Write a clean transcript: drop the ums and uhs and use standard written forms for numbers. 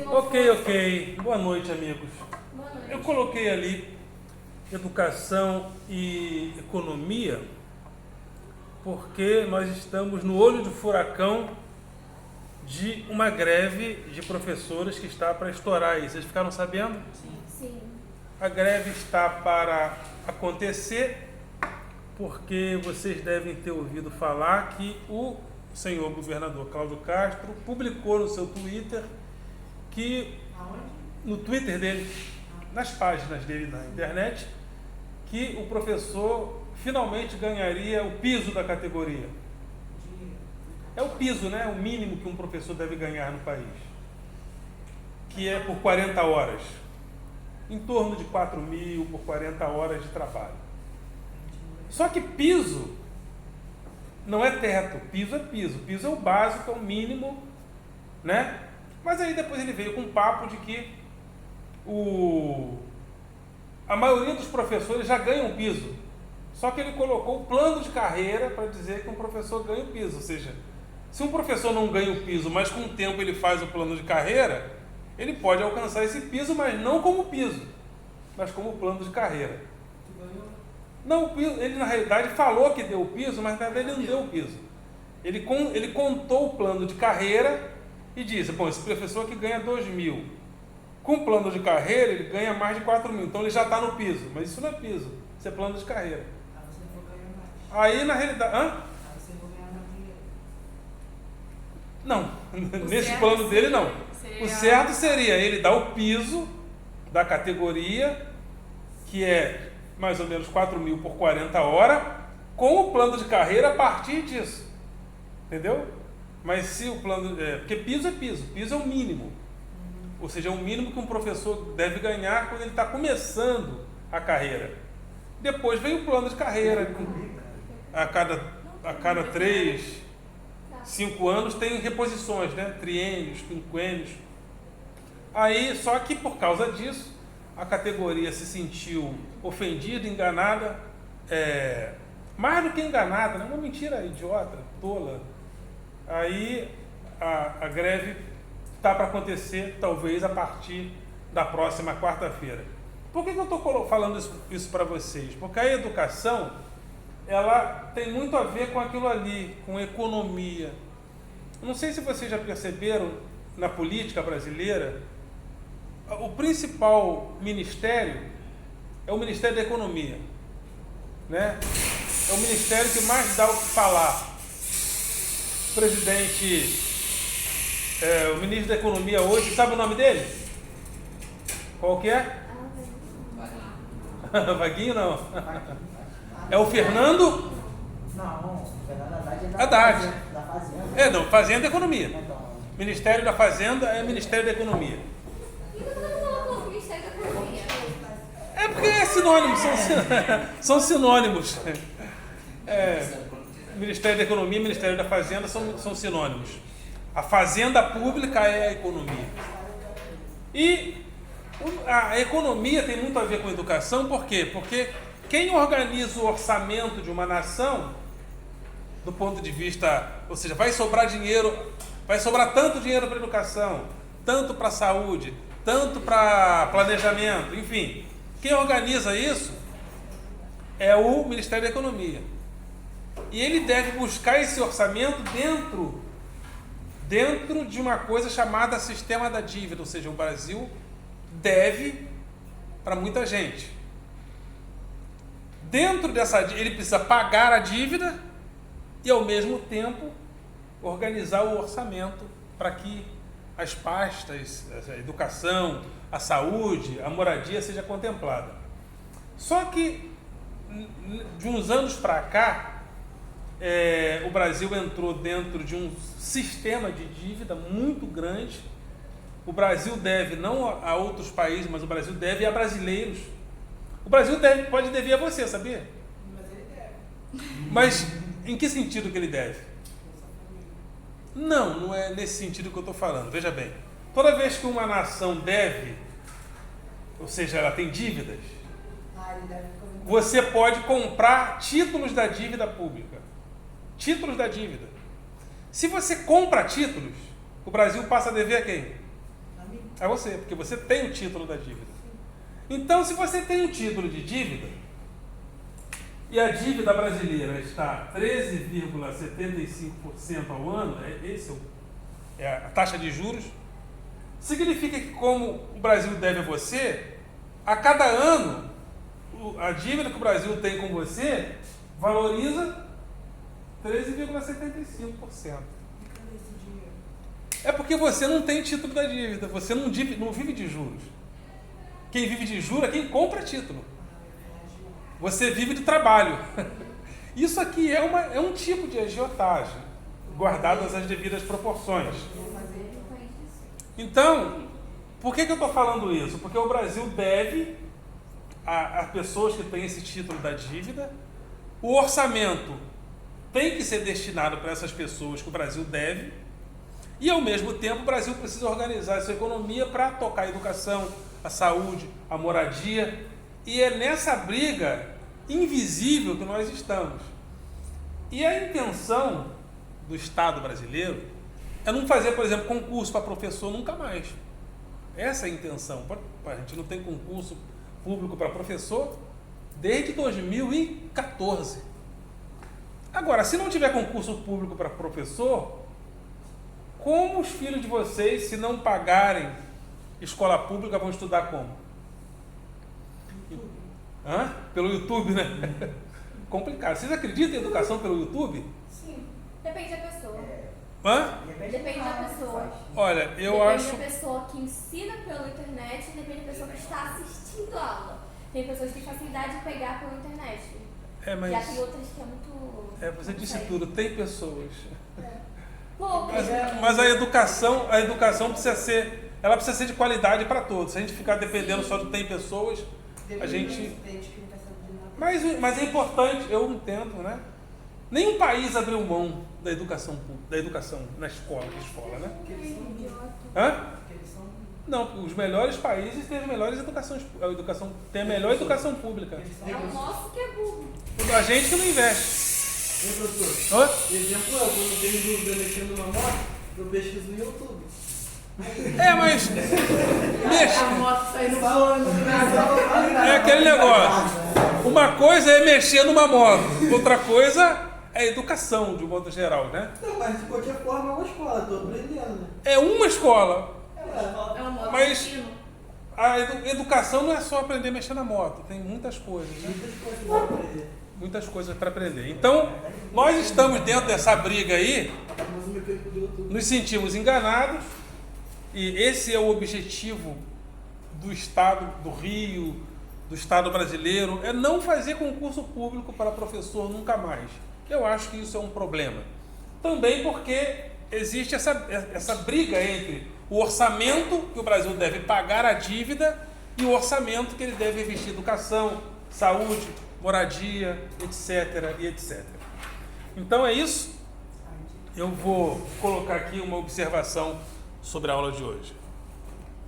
Ok. Boa noite, amigos. Boa noite. Eu coloquei ali educação e economia porque nós estamos no olho do furacão de uma greve de professores que está para estourar aí. Vocês ficaram sabendo? Sim. A greve está para acontecer porque vocês devem ter ouvido falar que o senhor governador Cláudio Castro publicou no seu Twitter que, no Twitter dele, nas páginas dele na internet, que o professor finalmente ganharia o piso da categoria. É o piso, né? O mínimo que um professor deve ganhar no país, que é por 40 horas, em torno de 4.000 por 40 horas de trabalho. Só que piso não é teto, piso é piso. Piso é o básico, é o mínimo, né? Mas aí depois ele veio com um papo de que a maioria dos professores já ganha um piso. Só que ele colocou o plano de carreira para dizer que um professor ganha o piso. Ou seja, se um professor não ganha o piso, mas com o tempo ele faz o plano de carreira, ele pode alcançar esse piso, mas não como piso, mas como plano de carreira. Não, ele na realidade falou que deu o piso, mas na verdade ele não deu o piso. Ele contou o plano de carreira e disse, bom, esse professor que ganha 2.000, com o plano de carreira ele ganha mais de 4.000, então ele já está no piso, mas isso não é piso, isso é plano de carreira. Aí na realidade, não, nesse plano dele não. O certo seria ele dar o piso da categoria, que é mais ou menos 4.000 por 40 horas, com o plano de carreira a partir disso. Entendeu? Mas se o plano... porque piso é piso, piso é o mínimo. Ou seja, é o mínimo que um professor deve ganhar quando ele está começando a carreira. Depois vem o plano de carreira. A cada 3, 5 anos tem reposições, né? Triênios, quinquênios. Aí, só que por causa disso, a categoria se sentiu ofendida, enganada, mais do que enganada, né? Uma mentira idiota, tola. Aí a greve está para acontecer, talvez, a partir da próxima quarta-feira. Por que eu estou falando isso para vocês? Porque a educação, ela tem muito a ver com aquilo ali, com economia. Não sei se vocês já perceberam, na política brasileira, o principal ministério é o Ministério da Economia, né? É o ministério que mais dá o que falar. O presidente, o ministro da Economia hoje, sabe o nome dele? Qual que é? Vaguinho não. É o Fernando? Não, Fernando Haddad é Haddad. Da Fazenda. Não, Fazenda e Economia. Então, Ministério da Fazenda é Ministério da Economia. É porque é sinônimo, são sinônimos. Ministério da Economia e Ministério da Fazenda são sinônimos. A fazenda pública é a economia. E a economia tem muito a ver com a educação, por quê? Porque quem organiza o orçamento de uma nação, do ponto de vista, ou seja, vai sobrar tanto dinheiro para a educação, tanto para a saúde, tanto para planejamento, enfim. Quem organiza isso é o Ministério da Economia. E ele deve buscar esse orçamento dentro de uma coisa chamada sistema da dívida, ou seja, o Brasil deve para muita gente. Dentro dessa dívida, ele precisa pagar a dívida e, ao mesmo tempo, organizar o orçamento para que as pastas, a educação, a saúde, a moradia seja contemplada. Só que, de uns anos para cá, o Brasil entrou dentro de um sistema de dívida muito grande. O Brasil deve não a outros países, mas o Brasil deve a brasileiros. O Brasil pode dever a você, sabia? mas ele deve. Mas em que sentido que ele deve? Não é nesse sentido que eu estou falando. Veja bem, toda vez que uma nação deve, ou seja, ela tem dívidas, Ele deve você pode comprar títulos da dívida pública. Títulos da dívida. Se você compra títulos, o Brasil passa a dever a quem? É você, porque você tem o título da dívida. Então, se você tem um título de dívida, e a dívida brasileira está 13,75% ao ano, é a taxa de juros, significa que, como o Brasil deve a você, a cada ano, a dívida que o Brasil tem com você valoriza 13,75%. É porque você não tem título da dívida, você não vive de juros. Quem vive de juros é quem compra título. Você vive de trabalho. Isso aqui é um tipo de agiotagem, guardadas as devidas proporções. Então, por que eu estou falando isso? Porque o Brasil deve a pessoas que têm esse título da dívida, o orçamento tem que ser destinado para essas pessoas que o Brasil deve, e ao mesmo tempo o Brasil precisa organizar a sua economia para tocar a educação, a saúde, a moradia, e é nessa briga invisível que nós estamos. E a intenção do Estado brasileiro é não fazer, por exemplo, concurso para professor nunca mais. Essa é a intenção. A gente não tem concurso público para professor desde 2014. Agora, se não tiver concurso público para professor, como os filhos de vocês, se não pagarem escola pública, vão estudar como? Pelo YouTube, né? Complicado. Vocês acreditam em educação pelo YouTube? Sim. Depende da pessoa. Depende da pessoa. Olha, eu acho... Depende da pessoa que ensina pela internet e depende da pessoa que está assistindo a aula. Tem pessoas que têm facilidade de pegar pela internet. Mas... Já tem outras que é muito... você disse tudo, tem pessoas. Poucas. Mas a educação precisa ser... Ela precisa ser de qualidade para todos. Se a gente ficar dependendo só de tem pessoas, a gente... Mas é importante, eu entendo, né? Nenhum país abriu mão da educação na escola, né? Não, os melhores países têm as melhores tem a melhor educação pública. É o nosso que é burro. A gente que não investe. Professor, exemplo é, quando eu tenho dúvida mexendo numa moto, eu pesquiso no YouTube. Mas mexe. A moto saindo voando. É aquele negócio. Uma coisa é mexer numa moto, outra coisa é educação, de um modo geral, né? Não, mas de qualquer forma é uma escola, estou aprendendo, né? É uma escola. É um modo Mas ensino. a educação não é só aprender a mexer na moto, tem muitas coisas, né? Muitas coisas para aprender. Muitas coisas para aprender. Então, nós estamos dentro dessa briga aí, Mas eu me perco do YouTube. nos sentimos enganados, e esse é o objetivo do Estado do Rio, do Estado brasileiro, é não fazer concurso público para professor nunca mais. Eu acho que isso é um problema. Também porque existe essa briga entre o orçamento que o Brasil deve pagar a dívida e o orçamento que ele deve investir em educação, saúde, moradia, etc. e etc. Então é isso. Eu vou colocar aqui uma observação sobre a aula de hoje.